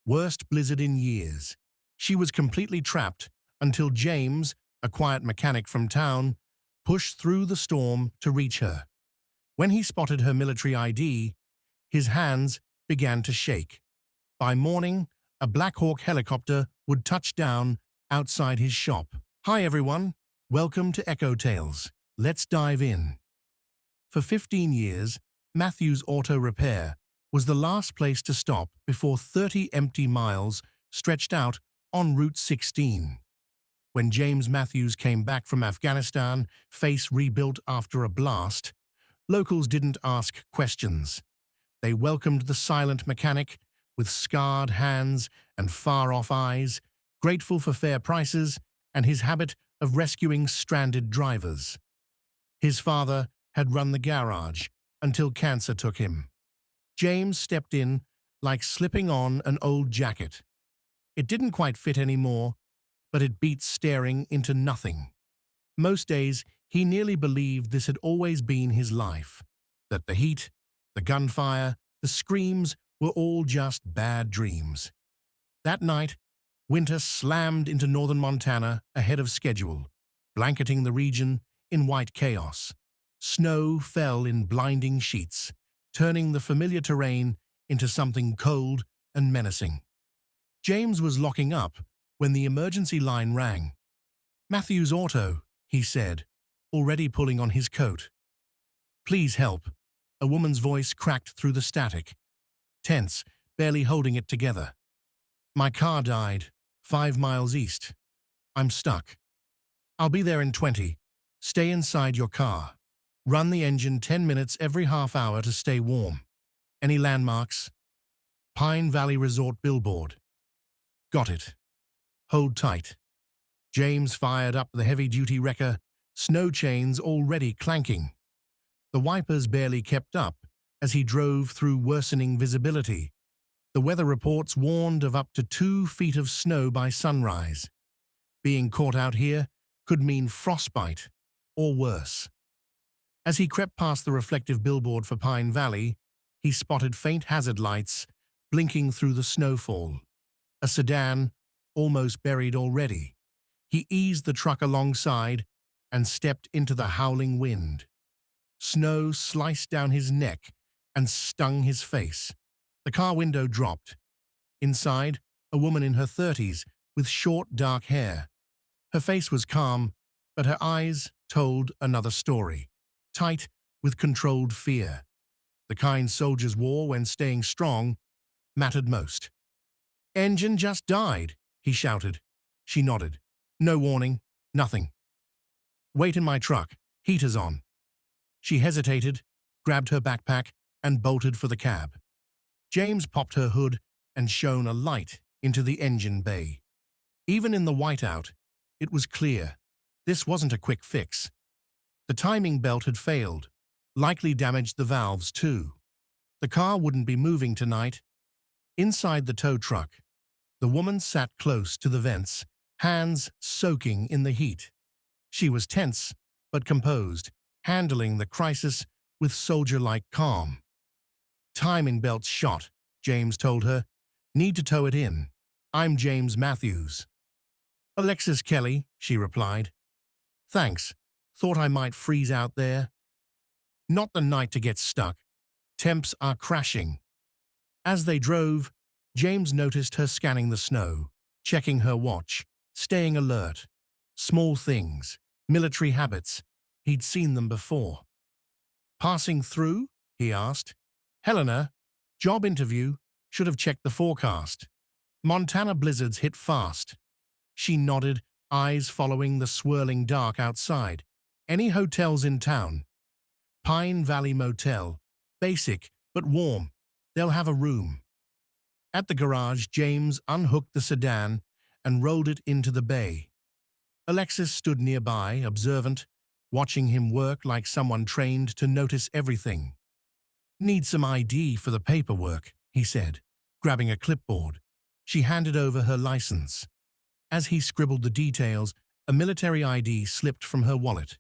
Worst blizzard in years. She was completely trapped until James, a quiet mechanic from town, pushed through the storm to reach her. When he spotted her military ID, his hands began to shake. By morning, a Black Hawk helicopter would touch down outside his shop. Hi everyone, welcome to Echo Tales. Let's dive in. For 15 years, Matthews Auto Repair was the last place to stop before 30 empty miles stretched out on Route 16. When James Matthews came back from Afghanistan, face rebuilt after a blast, locals didn't ask questions. They welcomed the silent mechanic with scarred hands and far-off eyes, grateful for fair prices and his habit of rescuing stranded drivers. His father had run the garage until cancer took him. James stepped in like slipping on an old jacket. It didn't quite fit anymore, but it beat staring into nothing. Most days, he nearly believed this had always been his life, that the heat, the gunfire, the screams were all just bad dreams. That night, winter slammed into northern Montana ahead of schedule, blanketing the region in white chaos. Snow fell in blinding sheets, turning the familiar terrain into something cold and menacing. James was locking up when the emergency line rang. "Matthews Auto," he said, already pulling on his coat. "Please help." A woman's voice cracked through the static. Tense, barely holding it together. "My car died, 5 miles east. I'm stuck. I'll be there in 20. Stay inside your car. Run the engine 10 minutes every half hour to stay warm. Any landmarks?" Pine Valley Resort billboard. "Got it. Hold tight." James fired up the heavy-duty wrecker, snow chains already clanking. The wipers barely kept up as he drove through worsening visibility. The weather reports warned of up to 2 feet of snow by sunrise. Being caught out here could mean frostbite or worse. As he crept past the reflective billboard for Pine Valley, he spotted faint hazard lights blinking through the snowfall. A sedan, almost buried already. He eased the truck alongside and stepped into the howling wind. Snow sliced down his neck and stung his face. The car window dropped. Inside, a woman in her 30s with short, dark hair. Her face was calm, but her eyes told another story, tight with controlled fear. The kind soldiers wore when staying strong mattered most. "Engine just died," he shouted. She nodded. "No warning, nothing." "Wait in my truck, heater's on." She hesitated, grabbed her backpack, and bolted for the cab. James popped her hood and shone a light into the engine bay. Even in the whiteout, it was clear. This wasn't a quick fix. The timing belt had failed, likely damaged the valves too. The car wouldn't be moving tonight. Inside the tow truck, the woman sat close to the vents, hands soaking in the heat. She was tense, but composed, handling the crisis with soldier-like calm. "Timing belt's shot," James told her. "Need to tow it in. I'm James Matthews." "Alexis Kelly," she replied. "Thanks. Thought I might freeze out there." "Not the night to get stuck. Temps are crashing." As they drove, James noticed her scanning the snow, checking her watch, staying alert. Small things, military habits. He'd seen them before. "Passing through?" he asked. "Helena, job interview, should have checked the forecast. Montana blizzards hit fast." She nodded, eyes following the swirling dark outside. "Any hotels in town?" "Pine Valley Motel. Basic, but warm. They'll have a room." At the garage, James unhooked the sedan and rolled it into the bay. Alexis stood nearby, observant, watching him work like someone trained to notice everything. "Need some ID for the paperwork," he said, grabbing a clipboard. She handed over her license. As he scribbled the details, a military ID slipped from her wallet.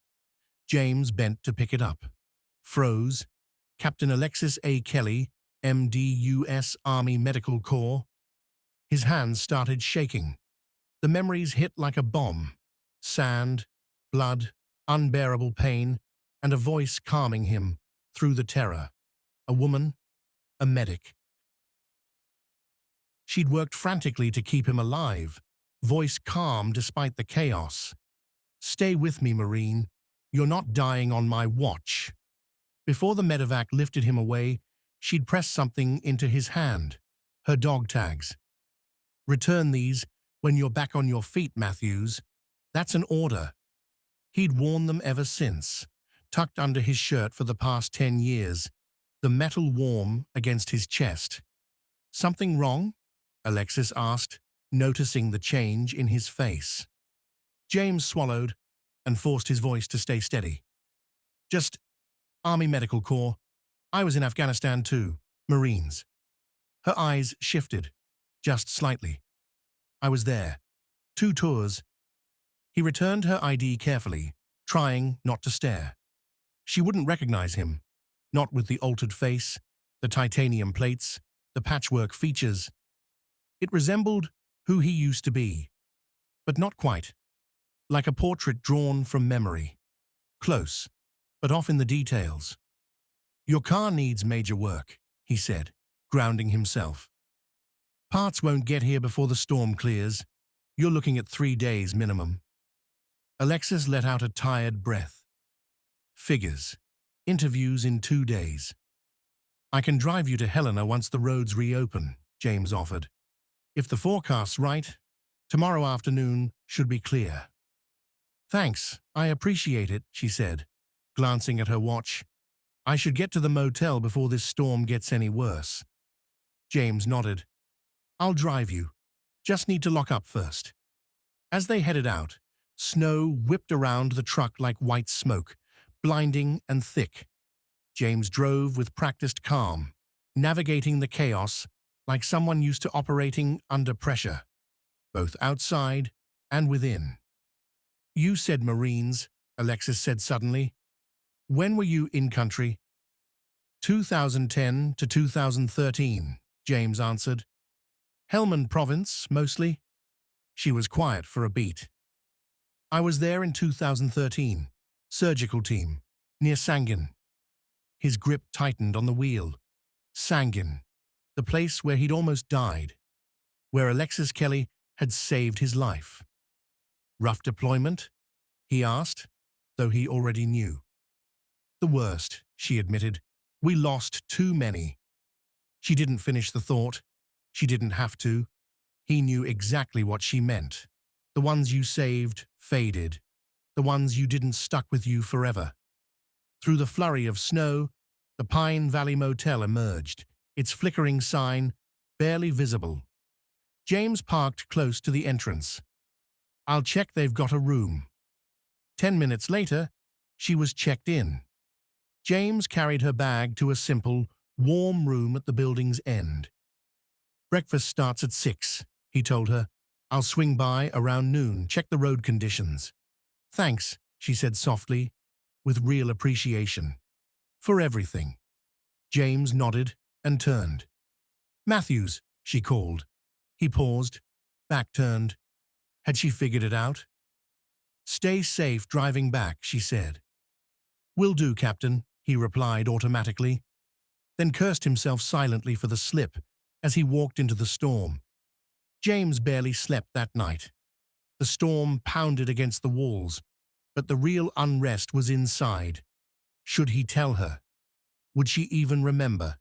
James bent to pick it up. Froze. Captain Alexis A. Kelly, MD U.S. Army Medical Corps. His hands started shaking. The memories hit like a bomb. Sand, blood, unbearable pain, and a voice calming him through the terror. A woman, a medic. She'd worked frantically to keep him alive, voice calm despite the chaos. "Stay with me, Marine. You're not dying on my watch." Before the medevac lifted him away, she'd pressed something into his hand, her dog tags. "Return these when you're back on your feet, Matthews. That's an order." He'd worn them ever since, tucked under his shirt for the past 10 years, the metal warm against his chest. "Something wrong?" Alexis asked, noticing the change in his face. James swallowed and forced his voice to stay steady. "Just Army Medical Corps. I was in Afghanistan too. Marines." Her eyes shifted, just slightly. "I was there. 2 tours." He returned her ID carefully, trying not to stare. She wouldn't recognize him, not with the altered face, the titanium plates, the patchwork features. It resembled who he used to be, but not quite. Like a portrait drawn from memory. Close, but off in the details. "Your car needs major work," he said, grounding himself. "Parts won't get here before the storm clears. You're looking at 3 days minimum." Alexis let out a tired breath. "Figures. Interviews in 2 days." "I can drive you to Helena once the roads reopen," James offered. "If the forecast's right, tomorrow afternoon should be clear." "Thanks, I appreciate it," she said, glancing at her watch. "I should get to the motel before this storm gets any worse." James nodded. "I'll drive you. Just need to lock up first." As they headed out, snow whipped around the truck like white smoke, blinding and thick. James drove with practiced calm, navigating the chaos like someone used to operating under pressure, both outside and within. "You said Marines," Alexis said suddenly. "When were you in country?" 2010 to 2013, James answered. "Helmand Province, mostly." She was quiet for a beat. "I was there in 2013, surgical team, near Sangin." His grip tightened on the wheel. Sangin, the place where he'd almost died, where Alexis Kelly had saved his life. "Rough deployment?" he asked, though he already knew. "The worst," she admitted. "We lost too many." She didn't finish the thought. She didn't have to. He knew exactly what she meant. The ones you saved faded. The ones you didn't stuck with you forever. Through the flurry of snow, the Pine Valley Motel emerged, its flickering sign barely visible. James parked close to the entrance. "I'll check they've got a room." 10 minutes later, she was checked in. James carried her bag to a simple, warm room at the building's end. "Breakfast starts at 6, he told her. "I'll swing by around noon, check the road conditions." "Thanks," she said softly, with real appreciation. "For everything." James nodded and turned. "Matthews," she called. He paused, back turned. Had she figured it out? "Stay safe driving back," she said. "Will do, Captain," he replied automatically, then cursed himself silently for the slip as he walked into the storm. James barely slept that night. The storm pounded against the walls, but the real unrest was inside. Should he tell her? Would she even remember?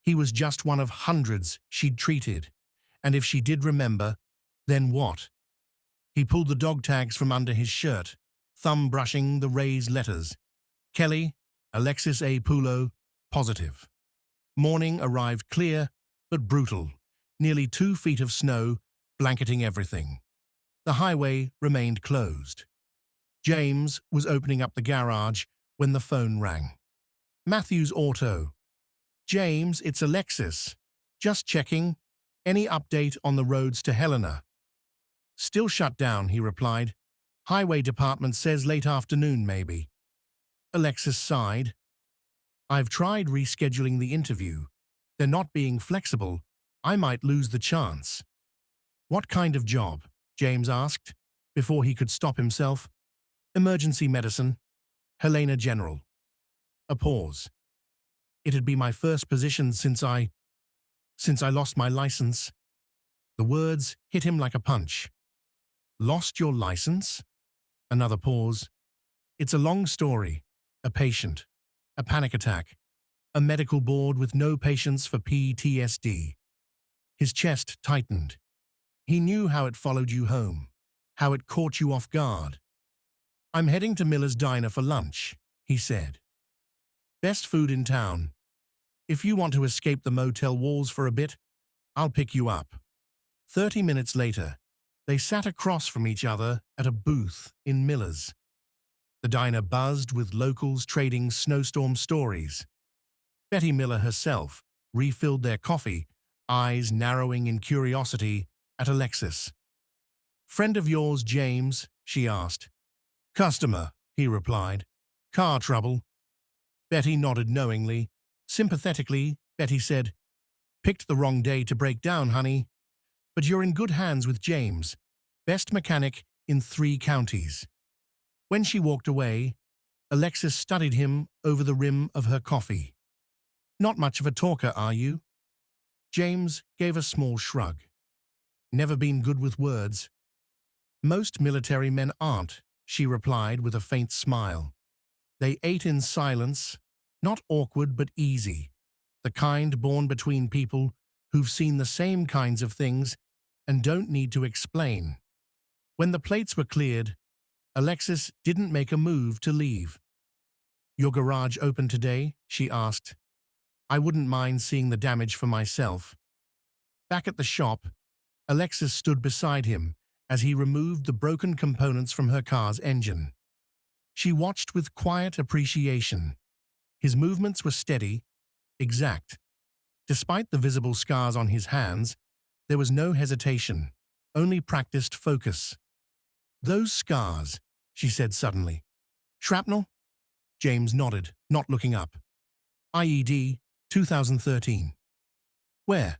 He was just one of hundreds she'd treated, and if she did remember, then what? He pulled the dog tags from under his shirt, thumb brushing the raised letters. Kelly, Alexis A. Pulo, positive. Morning arrived clear, but brutal. Nearly 2 feet of snow, blanketing everything. The highway remained closed. James was opening up the garage when the phone rang. "Matthews Auto." "James, it's Alexis. Just checking. Any update on the roads to Helena?" "Still shut down," he replied. "Highway department says late afternoon, maybe." Alexis sighed. "I've tried rescheduling the interview. They're not being flexible. I might lose the chance." What kind of job? James asked, before he could stop himself. Emergency medicine. Helena General. A pause. It'd be my first position since I lost my license. The words hit him like a punch. Lost your license? Another pause. It's a long story. A patient. A panic attack. A medical board with no patients for PTSD. His chest tightened. He knew how it followed you home, how it caught you off guard. I'm heading to Miller's Diner for lunch, he said. Best food in town. If you want to escape the motel walls for a bit, I'll pick you up. 30 minutes later, they sat across from each other at a booth in Miller's. The diner buzzed with locals trading snowstorm stories. Betty Miller herself refilled their coffee, eyes narrowing in curiosity at Alexis. Friend of yours, James? She asked. Customer, he replied. Car trouble. Betty nodded knowingly. Sympathetically, Betty said, Picked the wrong day to break down, honey. But you're in good hands with James, best mechanic in 3 counties. When she walked away, Alexis studied him over the rim of her coffee. Not much of a talker, are you? James gave a small shrug. Never been good with words. Most military men aren't, she replied with a faint smile. They ate in silence, not awkward but easy, the kind born between people who've seen the same kinds of things and don't need to explain. When the plates were cleared, Alexis didn't make a move to leave. Your garage open today? She asked. I wouldn't mind seeing the damage for myself. Back at the shop, Alexis stood beside him as he removed the broken components from her car's engine. She watched with quiet appreciation. His movements were steady, exact. Despite the visible scars on his hands, there was no hesitation, only practiced focus. Those scars, she said suddenly. Shrapnel? James nodded, not looking up. IED, 2013. Where?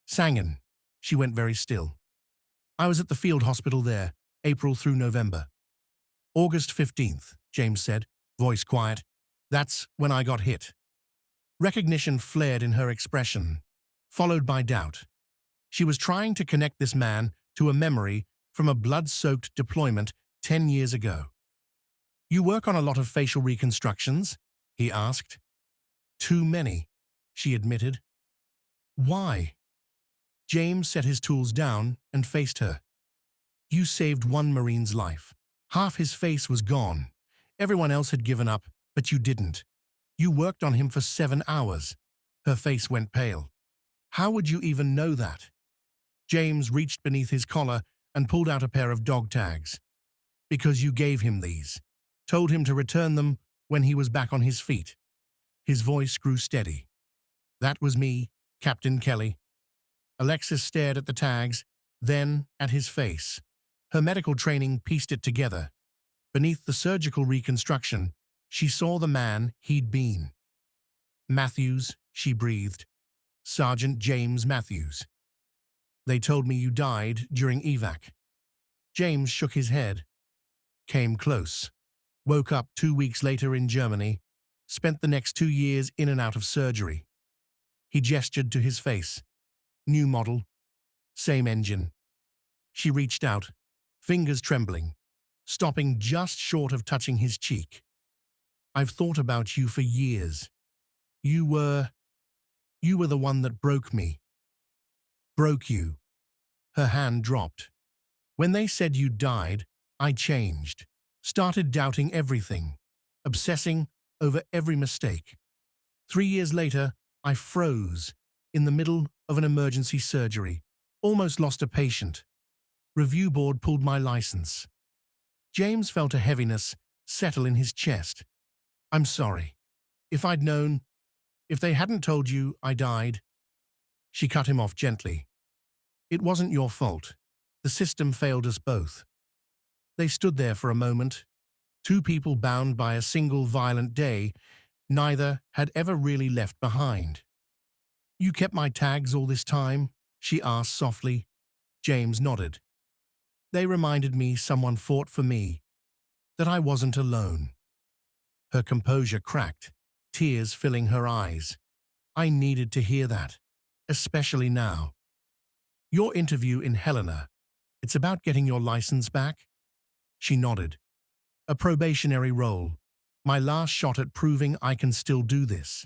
Sangin. She went very still. I was at the field hospital there, April through November. August 15th, James said, voice quiet. That's when I got hit. Recognition flared in her expression, followed by doubt. She was trying to connect this man to a memory from a blood-soaked deployment 10 years ago. You work on a lot of facial reconstructions? He asked. Too many, she admitted. Why? James set his tools down and faced her. You saved one Marine's life. Half his face was gone. Everyone else had given up, but you didn't. You worked on him for 7 hours. Her face went pale. How would you even know that? James reached beneath his collar and pulled out a pair of dog tags. Because you gave him these. Told him to return them when he was back on his feet. His voice grew steady. That was me, Captain Kelly. Alexis stared at the tags, then at his face. Her medical training pieced it together. Beneath the surgical reconstruction, she saw the man he'd been. Matthews, she breathed. Sergeant James Matthews. They told me you died during evac. James shook his head. Came close. Woke up 2 weeks later in Germany. Spent the next 2 years in and out of surgery. He gestured to his face. New model. Same engine. She reached out, fingers trembling, stopping just short of touching his cheek. I've thought about you for years. You were the one that broke me. Broke you. Her hand dropped. When they said you died, I changed. Started doubting everything. Obsessing over every mistake. 3 years later, I froze in the middle of an emergency surgery. Almost lost a patient. Review board pulled my license. James felt a heaviness settle in his chest. I'm sorry. If I'd known, if they hadn't told you I died. She cut him off gently. It wasn't your fault. The system failed us both. They stood there for a moment. 2 people bound by a single violent day, neither had ever really left behind. You kept my tags all this time? She asked softly. James nodded. They reminded me someone fought for me, that I wasn't alone. Her composure cracked, tears filling her eyes. I needed to hear that, especially now. Your interview in Helena, it's about getting your license back? She nodded. A probationary role. My last shot at proving I can still do this.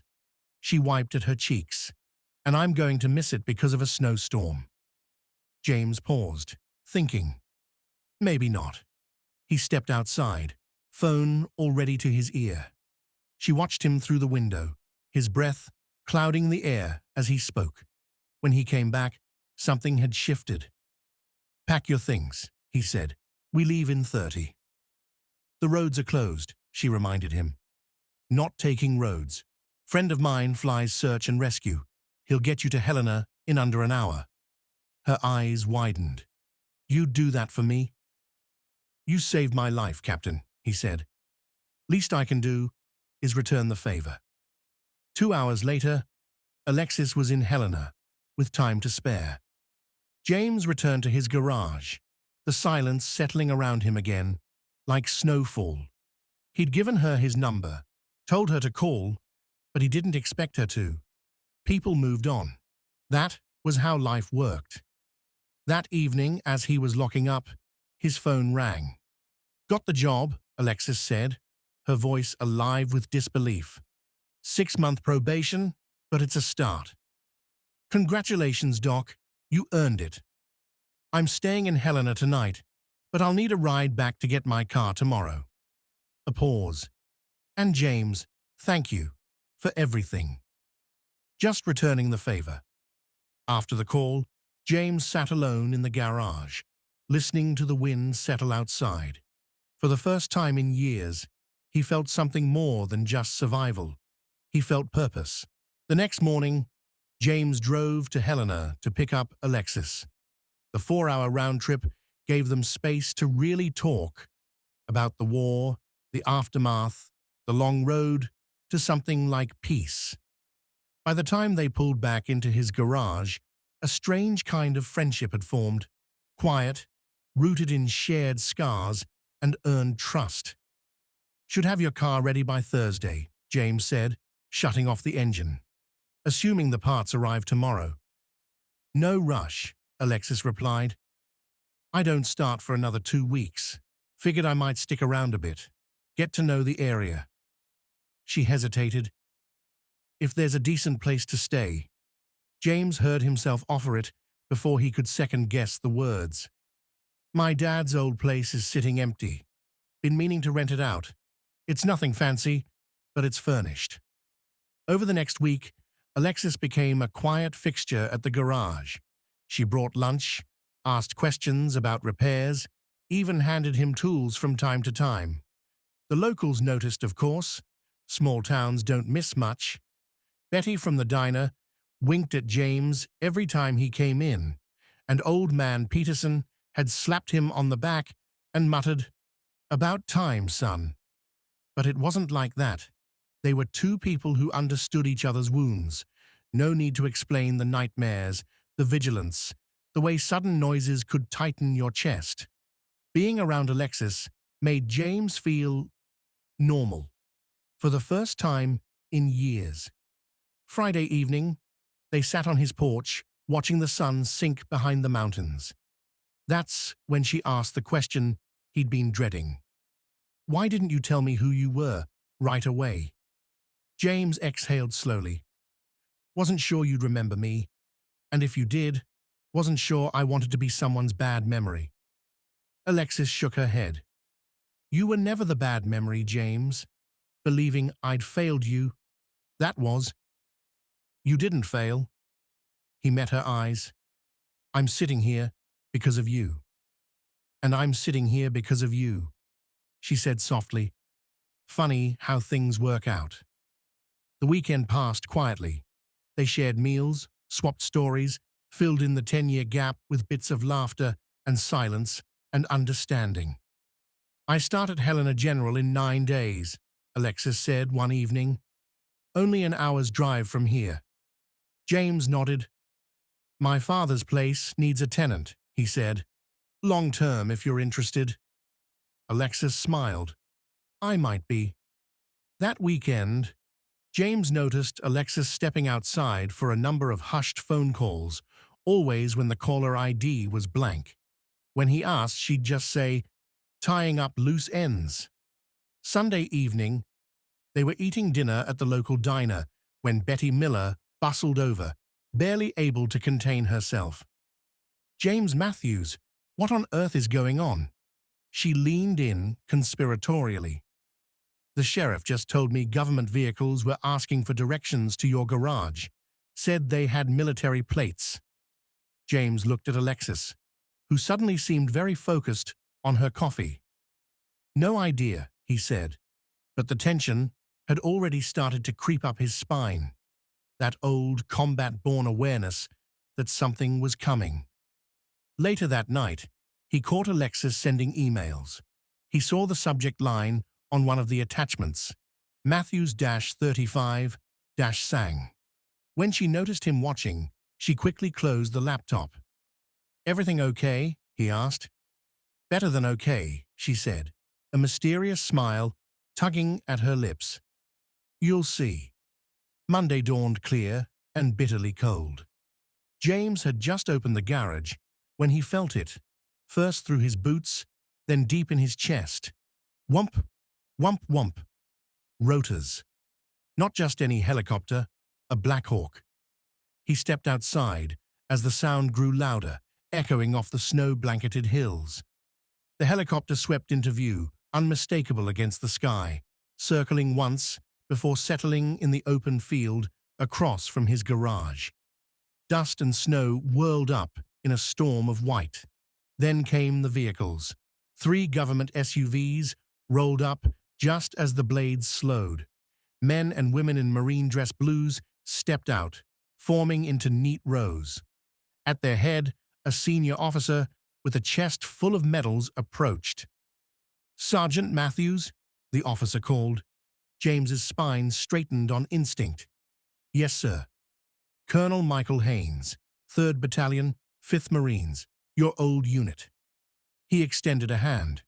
She wiped at her cheeks. And I'm going to miss it because of a snowstorm. James paused, thinking. Maybe not. He stepped outside, phone already to his ear. She watched him through the window, his breath clouding the air as he spoke. When he came back, something had shifted. Pack your things, he said. We leave in 30. The roads are closed, she reminded him. Not taking roads. Friend of mine flies search and rescue. He'll get you to Helena in under an hour. Her eyes widened. You'd do that for me? You saved my life, Captain, he said. Least I can do is return the favor. 2 hours later, Alexis was in Helena, with time to spare. James returned to his garage, the silence settling around him again, like snowfall. He'd given her his number, told her to call, but he didn't expect her to. People moved on. That was how life worked. That evening, as he was locking up, his phone rang. Got the job, Alexis said, her voice alive with disbelief. 6-month probation, but it's a start. Congratulations, Doc. You earned it. I'm staying in Helena tonight, but I'll need a ride back to get my car tomorrow. A pause. And James, thank you for everything. Just returning the favor. After the call, James sat alone in the garage, listening to the wind settle outside. For the first time in years, he felt something more than just survival. He felt purpose. The next morning, James drove to Helena to pick up Alexis. The 4-hour round trip gave them space to really talk about the war, the aftermath, the long road to something like peace. By the time they pulled back into his garage, a strange kind of friendship had formed, quiet, rooted in shared scars and earned trust. Should have your car ready by Thursday, James said, shutting off the engine. Assuming the parts arrive tomorrow. No rush, Alexis replied. I don't start for another 2 weeks. Figured I might stick around a bit, get to know the area. She hesitated. If there's a decent place to stay. James heard himself offer it before he could second-guess the words. My dad's old place is sitting empty. Been meaning to rent it out. It's nothing fancy, but it's furnished. Over the next week, Alexis became a quiet fixture at the garage. She brought lunch, asked questions about repairs, even handed him tools from time to time. The locals noticed, of course. Small towns don't miss much. Betty from the diner winked at James every time he came in, and old man Peterson had slapped him on the back and muttered, About time, son. But it wasn't like that. They were two people who understood each other's wounds. No need to explain the nightmares, the vigilance, the way sudden noises could tighten your chest. Being around Alexis made James feel normal, for the first time in years. Friday evening, they sat on his porch, watching the sun sink behind the mountains. That's when she asked the question he'd been dreading. Why didn't you tell me who you were right away? James exhaled slowly. Wasn't sure you'd remember me, and if you did, wasn't sure I wanted to be someone's bad memory. Alexis shook her head. You were never the bad memory, James. Believing I'd failed you, that was. You didn't fail. He met her eyes. I'm sitting here because of you. And I'm sitting here because of you, she said softly. Funny how things work out. The weekend passed quietly. They shared meals, swapped stories, filled in the 10-year gap with bits of laughter and silence and understanding. I start at Helena General in 9 days, Alexis said one evening. Only an hour's drive from here. James nodded. My father's place needs a tenant, he said. Long term, if you're interested. Alexis smiled. I might be. That weekend, James noticed Alexis stepping outside for a number of hushed phone calls, always when the caller ID was blank. When he asked, she'd just say, tying up loose ends. Sunday evening, they were eating dinner at the local diner when Betty Miller bustled over, barely able to contain herself. James Matthews, what on earth is going on? She leaned in conspiratorially. The sheriff just told me government vehicles were asking for directions to your garage, said they had military plates. James looked at Alexis, who suddenly seemed very focused on her coffee. No idea, he said, but the tension had already started to creep up his spine, that old combat-born awareness that something was coming. Later that night, he caught Alexis sending emails. He saw the subject line on one of the attachments, Matthews-35-Sang. When she noticed him watching, she quickly closed the laptop. Everything okay? He asked. Better than okay, she said, a mysterious smile tugging at her lips. You'll see. Monday dawned clear and bitterly cold. James had just opened the garage when he felt it, first through his boots, then deep in his chest. Whump, whump, whump. Rotors. Not just any helicopter, a Black Hawk. He stepped outside as the sound grew louder, echoing off the snow-blanketed hills. The helicopter swept into view, unmistakable against the sky, circling once before settling in the open field across from his garage. Dust and snow whirled up in a storm of white. Then came the vehicles. 3 government SUVs rolled up just as the blades slowed. Men and women in marine dress blues stepped out, forming into neat rows. At their head, a senior officer with a chest full of medals approached. Sergeant Matthews, the officer called. James's spine straightened on instinct. Yes, sir. Colonel Michael Haynes, 3rd Battalion, 5th Marines, your old unit. He extended a hand.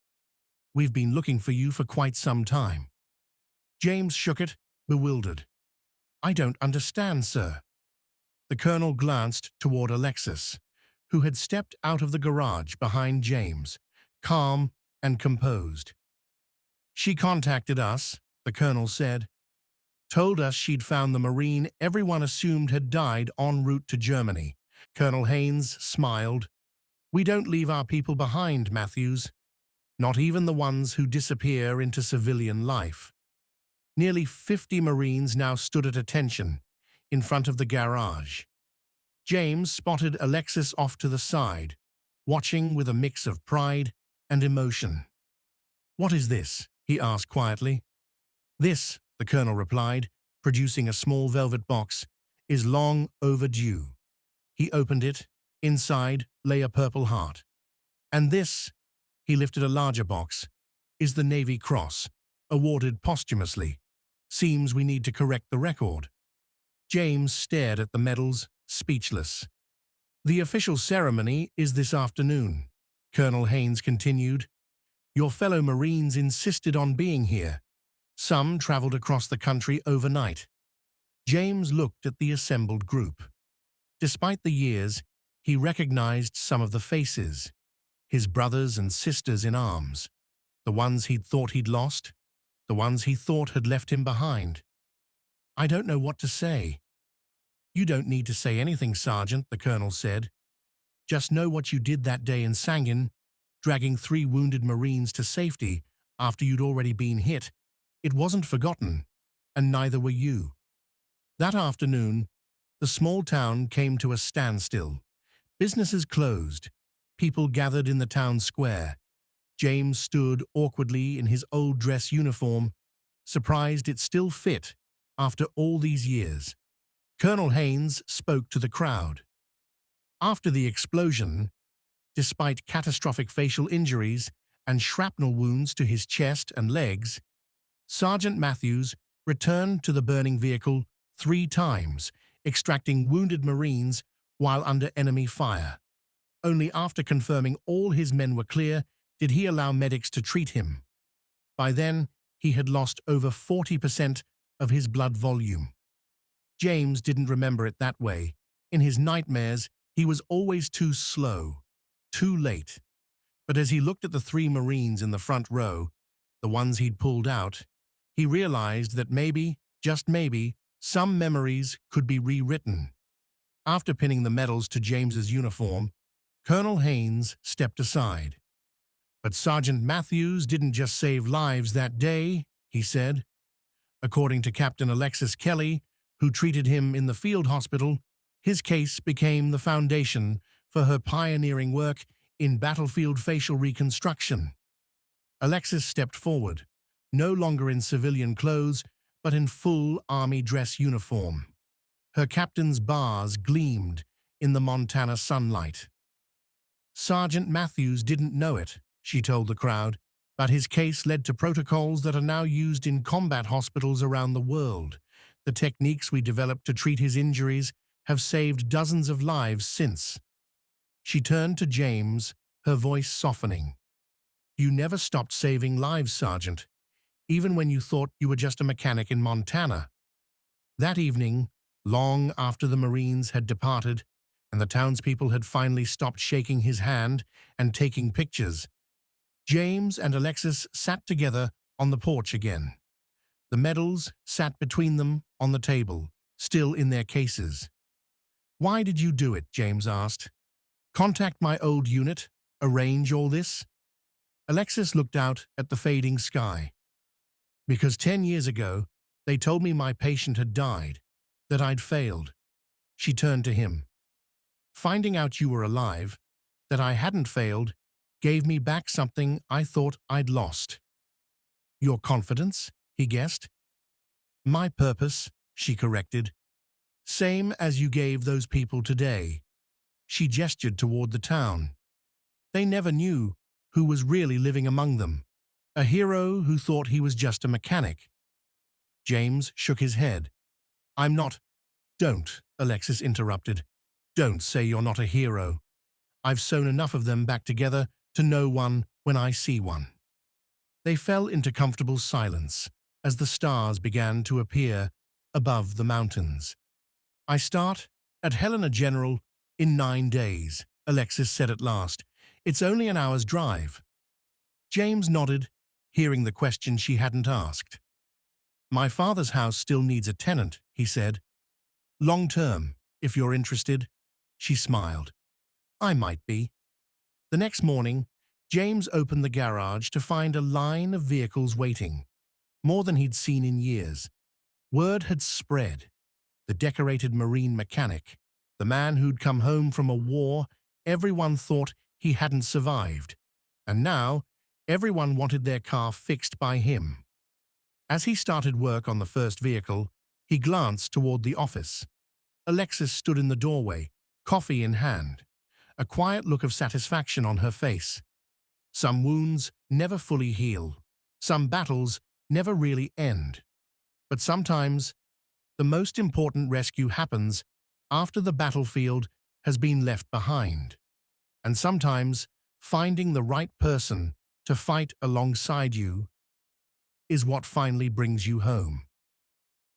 We've been looking for you for quite some time. James shook it, bewildered. I don't understand, sir. The colonel glanced toward Alexis, who had stepped out of the garage behind James, calm and composed. She contacted us, the colonel said. Told us she'd found the Marine everyone assumed had died en route to Germany. Colonel Haynes smiled. We don't leave our people behind, Matthews. Not even the ones who disappear into civilian life. Nearly 50 Marines now stood at attention, in front of the garage. James spotted Alexis off to the side, watching with a mix of pride and emotion. What is this? He asked quietly. This, the colonel replied, producing a small velvet box, is long overdue. He opened it. Inside lay a purple heart. And this, he lifted a larger box, is the Navy Cross, awarded posthumously. Seems we need to correct the record. James stared at the medals, speechless. The official ceremony is this afternoon, Colonel Haynes continued. Your fellow Marines insisted on being here. Some traveled across the country overnight. James looked at the assembled group. Despite the years, he recognized some of the faces, his brothers and sisters in arms, the ones he'd thought he'd lost, the ones he thought had left him behind. I don't know what to say. You don't need to say anything, Sergeant, the colonel said. Just know what you did that day in Sangin, dragging 3 wounded Marines to safety after you'd already been hit. It wasn't forgotten, and neither were you. That afternoon, the small town came to a standstill. Businesses closed. People gathered in the town square. James stood awkwardly in his old dress uniform, surprised it still fit after all these years. Colonel Haynes spoke to the crowd. After the explosion, despite catastrophic facial injuries and shrapnel wounds to his chest and legs, Sergeant Matthews returned to the burning vehicle 3 times, extracting wounded Marines while under enemy fire. Only after confirming all his men were clear did he allow medics to treat him. By then, he had lost over 40% of his blood volume. James didn't remember it that way. In his nightmares, he was always too slow, too late. But as he looked at the 3 Marines in the front row, the ones he'd pulled out, he realized that maybe, just maybe, some memories could be rewritten. After pinning the medals to James's uniform, Colonel Haynes stepped aside. "But Sergeant Matthews didn't just save lives that day," he said. According to Captain Alexis Kelly, who treated him in the field hospital, his case became the foundation for her pioneering work in battlefield facial reconstruction. Alexis stepped forward, no longer in civilian clothes, but in full army dress uniform. Her captain's bars gleamed in the Montana sunlight. "Sergeant Matthews didn't know it," she told the crowd, "but his case led to protocols that are now used in combat hospitals around the world. The techniques we developed to treat his injuries have saved dozens of lives since." She turned to James, her voice softening. "You never stopped saving lives, Sergeant, even when you thought you were just a mechanic in Montana." That evening, long after the Marines had departed and the townspeople had finally stopped shaking his hand and taking pictures, James and Alexis sat together on the porch again. The medals sat between them on the table, still in their cases. "Why did you do it?" James asked. "Contact my old unit? Arrange all this?" Alexis looked out at the fading sky. "Because 10 years ago, they told me my patient had died, that I'd failed." She turned to him. "Finding out you were alive, that I hadn't failed, gave me back something I thought I'd lost." "Your confidence?" he guessed. "My purpose," she corrected. "Same as you gave those people today." She gestured toward the town. They never knew who was really living among them. A hero who thought he was just a mechanic. James shook his head. "I'm not—" "Don't," Alexis interrupted. "Don't say you're not a hero. I've sewn enough of them back together to know one when I see one." They fell into comfortable silence as the stars began to appear above the mountains. "I start at Helena General in 9 days," Alexis said at last. "It's only an hour's drive." James nodded, hearing the question she hadn't asked. "My father's house still needs a tenant," he said. "Long term, if you're interested." She smiled. "I might be." The next morning, James opened the garage to find a line of vehicles waiting, more than he'd seen in years. Word had spread. The decorated Marine mechanic, the man who'd come home from a war everyone thought he hadn't survived, and now everyone wanted their car fixed by him. As he started work on the first vehicle, he glanced toward the office. Alexis stood in the doorway, coffee in hand, a quiet look of satisfaction on her face. Some wounds never fully heal. Some battles never really end. But sometimes, the most important rescue happens after the battlefield has been left behind. And sometimes, finding the right person to fight alongside you is what finally brings you home.